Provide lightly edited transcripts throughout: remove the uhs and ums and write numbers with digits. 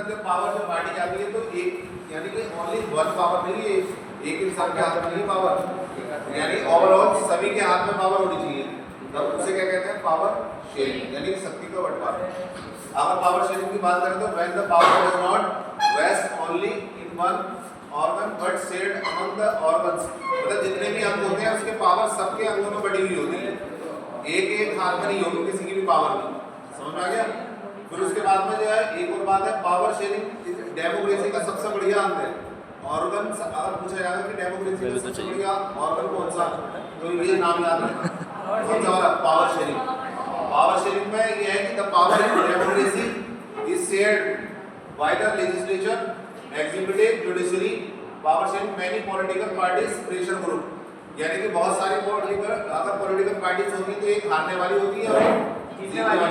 अंदर जब पावर जब बांटी जाती है तो एक यानी कि ओनली वन पावर नहीं है, एक इंसान के हाथ में नहीं पावर, यानी ओवरऑल सभी के हाथ में पावर होनी चाहिए, तब उसे क्या कहते हैं पावर शेयरिंग, यानी शक्ति का बंटवारा। अगर पावर शेयरिंग की बात करें तो when the power is not vest only in one organ but shared among the organs, मतलब जितने भी अंग होते हैं उसके पावर सबके अंगों में बटी हुई होती है, एक एक हाथ में नहीं होगी किसी की भी पावर नहीं, समझ में आ गया। फिर उसके बाद में जो है एक और बात है पावर शेयरिंग डेमोक्रेसी का सबसे बढ़िया अंग है। ऑर्गन अगर पूछा जाएगा कि डेमोक्रेसी का सबसे बढ़िया ऑर्गन कौन सा, तो ये नाम याद रखना, कौन सा वाला पावर शेयरिंग। पावर शेयरिंग में ये है कि the power in democracy is shared by the legislature, executive, judiciary. Power sharing many political parties pressure group, यानी कि बहुत सारी पॉलिटिकल पार्टीज होती है तो एक हारने वाली होती है और जीतने वाली,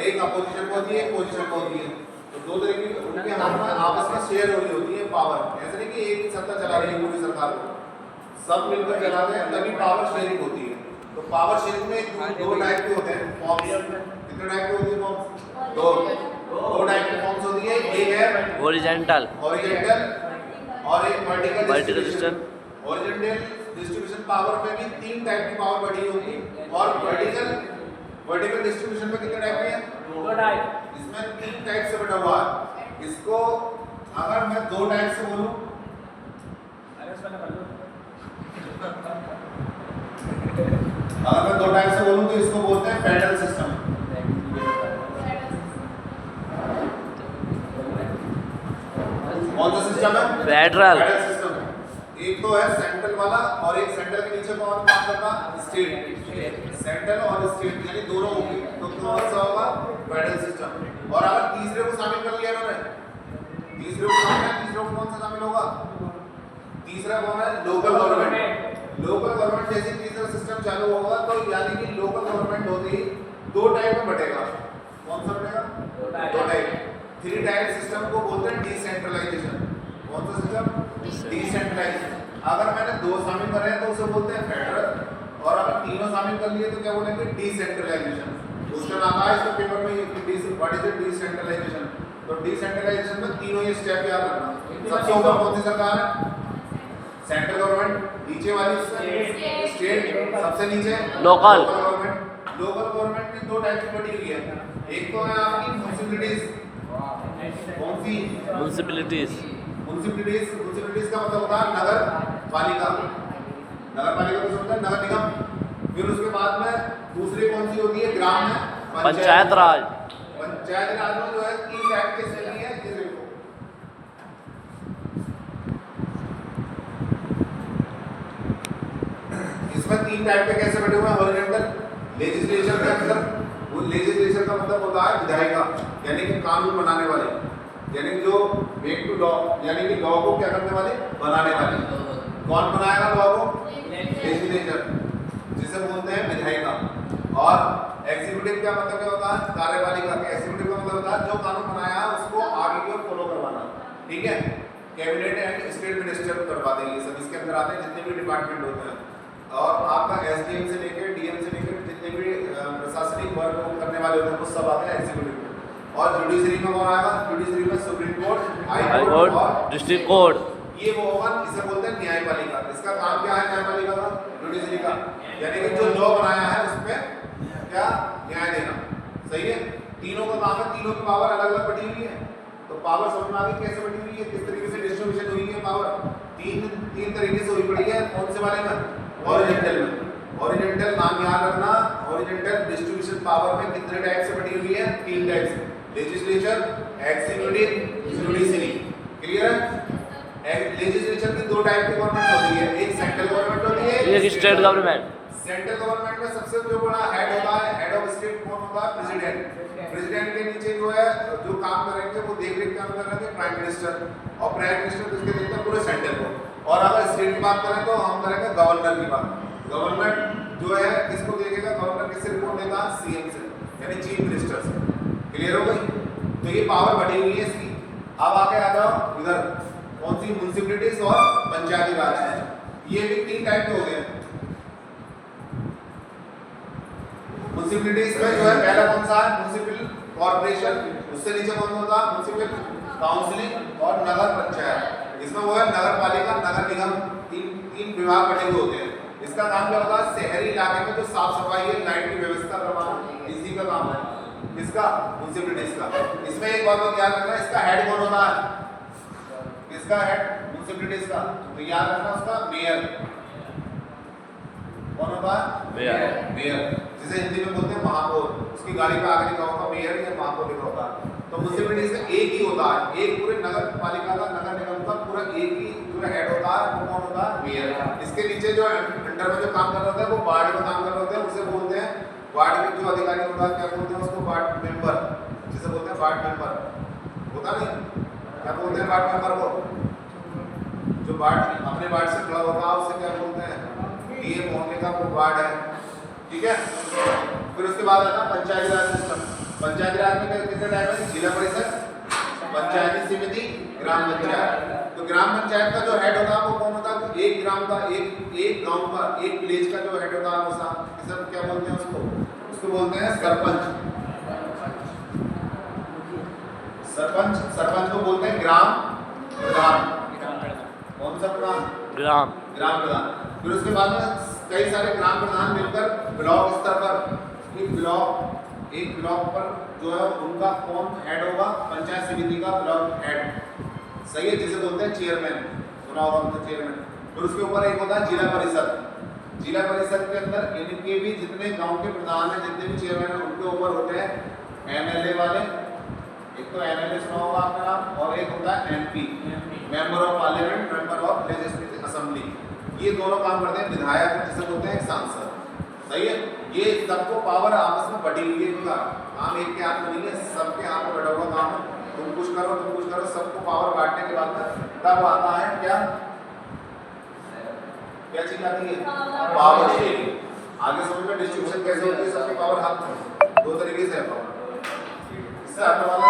एक अपोजिशन को होती है, एक पोजीशन को होती है, तो दो तरह की उनके हाथ में आपस में शेयर हो रही होती है पावर, ऐसा नहीं कि एक ही सत्ता चला रही है पूरी सरकार को, सब मिलकर चलाते हैं तभी पावर शेयरिंग होती है। तो पावर शेयरिंग में दो टाइप के होते हैं फॉर्म्स, कितने टाइप के होते हैं फॉर्म्स, दो टाइप की फॉर्म्स होती है, एक है हॉरिजॉन्टल और एक vertical distribution. Horizontal distribution power में भी तीन टाइप की पावर बढ़ी होगी, और वर्टिकल डिस्ट्रीब्यूशन में कितने टाइप के हैं, दो टाइप, इसमें तीन टाइप से बटा हुआ है। इसको अगर मैं दो टाइप से बोलूं, अगर मैं दो टाइप से बोलूं तो इसको बोलते हैं फेडरल सिस्टम। कौन सा सिस्टम है, फेडरल सिस्टम। एक तो है सेंट्रल वाला और एक सेंट्रल के नीचे कौन काम करता, स्टेट, सेंट्रल और स्टेट यानी दोनों होंगे, तो कौन सा होगा फेडरल सिस्टम। और अगर तीसरे को शामिल कर लिया मैंने, तीसरे को कौन सा शामिल होगा, तीसरा कौन है लोकल गवर्नमेंट। लोकल गवर्नमेंट जैसे तीसरा सिस्टम चालू होगा तो यानी कि लोकल गवर्नमेंट होती दो टाइप में बटेगा, कौन सा बटेगा, दो टाइप। थ्री टाइप सिस्टम को बोलते हैं डिसेंट्रलाइजेशन। कौन सा सिस्टम, डिसेंट्रलाइजेशन। अगर मैंने दो शामिल करे हैं तो उसे बोलते हैं फेडरल, और अगर तीनों शामिल कर लिए तो क्या बोलेंगे डिसेंट्रलाइजेशन। उसका नाम आया इसके पेपर में व्हाट इज डिसेंट्रलाइजेशन। तो डिसेंट्रलाइजेशन में तीनों ये स्टेप याद रखना। सबसे ऊपर कौन सी सरकार है, सेंट्रल गवर्नमेंट, नीचे वाली स्टेट, सबसे नीचे लोकल गवर्नमेंट। लोकल गवर्नमेंट में दो टाइप की बटी हुई है, एक तो है आपकी म्युनिसिपैलिटीज, कौन सी म्युनिसिपैलिटीज, म्युनिसिपैलिटीज का मतलब होता है नगर पालिका, नगर पालिका को होता है नगर निगम। फिर उसके बाद में दूसरी कौन सी होती है, ग्राम में पंचायत राज। पंचायत राज में जो है तीन टाइप के सेल है, ये देखो इसमें तीन टाइप के कैसे बटे हुए हैं। हॉरिजॉन्टल लेजिस्लेचर का मतलब, वो लेजिस्लेचर का मतलब होता है विधायिका, यानी कि कानून बनाने वाले, यानी जो मेक टू लॉ, यानी कि लॉ को क्या करने वाले, बनाने वाले। कौन बनाएगा लॉ को, लेजिस्लेचर, जिसे बोलते हैं विधायिका। और एग्जीक्यूटिव का मतलब क्या होता है, कार्यपालिका। एग्जीक्यूटिव का मतलब होता है जो कानून बनाया है उसको आगे की ओर फॉलो करवाना, ठीक है। कैबिनेट एंड स्टेट मिनिस्टर करवा देंगे, सब इसके अंदर आते हैं जितने भी डिपार्टमेंट होते हैं। और आपका एसडीएम से लेकर डीएम से लेकर जितने भी प्रशासनिक वर्ग करने वाले होते हैं वो सब आते हैं एग्जीक्यूटिव में। और जुडिशरी में कौन आएगा, जुडिशरी में सुप्रीम कोर्ट, हाई कोर्ट और डिस्ट्रिक्ट कोर्ट। ये वो होगा, इसे बोलते हैं न्यायपालिका। इसका काम क्या है न्यायपालिका का, जुडिशरी का, यानी कि जो लॉ बनाया है उसमें क्या न्याय देना, सही है। तीनों का काम है, तीनों की पावर अलग अलग बटी हुई है। तो पावर समझ में आ गई कैसे बटी हुई है, किस तरीके से डिस्ट्रीब्यूशन हुई है पावर। तीन तरीके से हुई पड़ी है, कौन से वाले में, हॉरिजॉन्टल में। हॉरिजॉन्टल नाम याद रखना, हॉरिजॉन्टल डिस्ट्रीब्यूशन पावर में कितने टाइप से बटी हुई है, तीन टाइप से, लेजिस्लेचर, एग्जीक्यूटिव, जुडिशरी। क्लियर है। लेजिस्लेचर की दो टाइप की गवर्नमेंट होती है, एक सेंट्रल गवर्नमेंट होती है, एक स्टेट गवर्नमेंट। सेंट्रल गवर्नमेंट में सबसे जो बड़ा हेड होता है, हेड ऑफ स्टेट कौन होता है, प्रेसिडेंट। प्रेसिडेंट के नीचे जो है जो काम करेंगे वो देख रेख काम करेंगे प्राइम मिनिस्टर, और प्राइम मिनिस्टर जिसके देखते हैं पूरे सेंटर को। और अगर स्टेट की बात करें तो हम करेंगे गवर्नर की बात। गवर्नमेंट जो है किसको देखेगा, गवर्नर किससे रिपोर्ट देता है, सीएम से, यानी चीफ मिनिस्टर से। क्लियर हो गई। तो ये पावर बढ़ी हुई है इसकी। अब आके आ जाओ इधर, कौन सी, म्युनिसिपैलिटीज और पंचायती राज है। ये भी तीन टाइप के हो गए। म्युनिसिपैलिटीज में जो है पहला कौन सा है, म्युनिसिपल कॉर्पोरेशन, उससे नीचे कौन होता है, म्युनिसिपल काउंसिलिंग और नगर पंचायत। इसमें वो है नगर पालिका, नगर निगम, तीन विभाग बटे हुए होते हैं। इसका काम क्या होता है? शहरी इलाके में जो साफ सफाई है, लाइट की व्यवस्था करवाना, इसी का काम है। किसका? म्युनिसिपैलिटीज का। इसमें एक बात को याद रखना, इसका हेड कौन होता है? किसका हेड? म्युनिसिपैलिटीज का। तो याद रखना उसका मेयर। कौन होता है? मेयर। मेयर, जिसे हिंदी में बोलते हैं महापौर। उसकी गाड़ी पे आगे लिखा होगा मेयर या महापौर लिखा होता है। तो म्युनिसिपैलिटीज का एक ही होता है, एक पूरे नगर पालिका का, नगर निगम का पूरा एक ही पूरा हेड होता है। वो कौन होता है? मेयर। इसके नीचे जो अंडर में जो काम कर रहे होते हैं वो वार्ड में काम कर रहे होते हैं, उसे बोलते हैं वार्ड में जो अधिकारी होता है, क्या बोलते हैं उसको? वार्ड मेंबर, जिसे बोलते हैं वार्ड मेंबर। होता नहीं? क्या बोलते हैं वार्ड मेंबर को? जो वार्ड अपने वार्ड से खड़ा होता है उसे क्या बोलते हैं? डीएम होने का वो वार्ड है। ठीक है। फिर उसके बाद आता है पंचायती राज सिस्टम। पंचायती राज में कितने टाइप है? जिला परिषद, पंचायती समिति, ग्राम पंचायत। तो ग्राम पंचायत का जो हेड होता है वो कौन होता है? एक ग्राम का, एक गांव का, एक विलेज का जो हेड होता है वो सब क्या बोलते हैं उसको? उसको बोलते हैं सरपंच। सरपंच को बोलते हैं ग्राम प्रधान। कौन सा प्रधान? ग्राम प्रधान। फिर उसके बाद में कई सारे ग्राम प्रधान मिलकर ब्लॉक स्तर पर एक ब्लॉक पर जो है उनका कौन हेड होगा? पंचायत समिति का ब्लॉक हेड। सही है, जिसे बोलते हैं चेयरमैन। सुना होगा आपने चेयरमैन। फिर उसके ऊपर एक होता है जिला परिषद। जिला परिषद के अंदर इनके भी जितने गांव के प्रधान हैं, जितने भी चेयरमैन हैं, उनके ऊपर होते हैं एमएलए वाले। एक तो एमएलए सुना होगा आपका नाम, और एक होता है MP, member of parliament, member of legislative assembly. ये दोनों काम करते हैं विधायक, जिसे बोलते हैं एक सांसद। सही है। ये सबको पावर आपस में बटी हुई है। इनका काम एक के हाथ में नहीं है, सबके हाथ में बटा हुआ काम है। तुम कुछ करो, सबको पावर बांटने के बाद में तब आता है क्या चीज आती है? Power sharing. आगे समझ में डिस्ट्रीब्यूशन कैसे होती है? सबकी पावर हाथ में, दो तरीके से है पावर। इससे आपका वाला